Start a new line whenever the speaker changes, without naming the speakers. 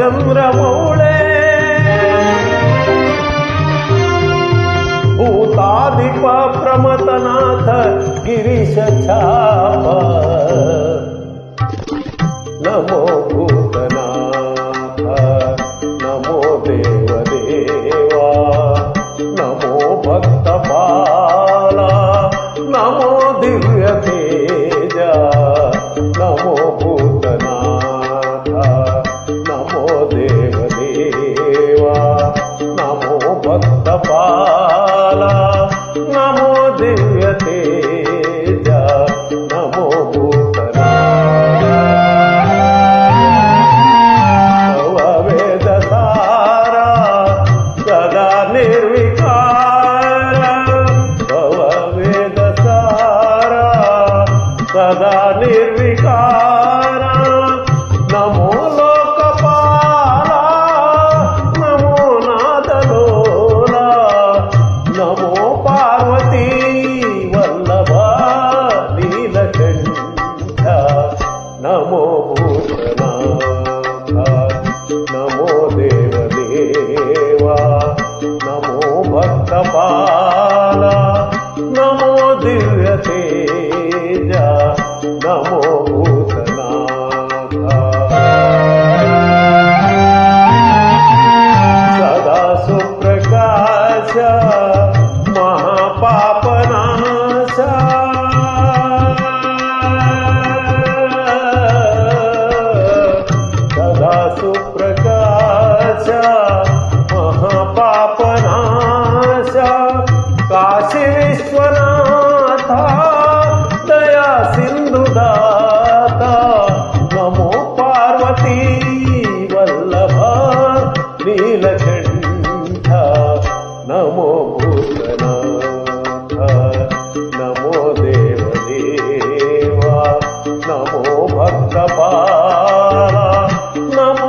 चंद्रमौळे भूताधिप प्रमथनाथ गिरीश छाप नमो भूतनाथ नमो देवदेवा नमो भक्तपाला नमो दिव्य तेज नमो भूतनाथ नमो देवदेवा नमो भक्तपाला नमो दिव्य तेज नमो भूतनाथ वेद सारा सदा निर्विकार वेद सारा सदा निर्विकार नमो लोकपाला नमो नादलोला नमो पार्वती वल्लभ नीलकंठ नमो भूतनाथ नमो देवदेवा नमो भक्तपाला नमो दिव्य तेज नमो भूतनाथ सदा सुप्रकाश महापापनाश सदा सुप्रकाश महापापनाश काशी विश्वनाथ दया सिंधुदाता नमो पार्वती वल्लभ नीलकंठ नमो भूतनाथ नमो देवदेवा नमो भक्तपाला नमो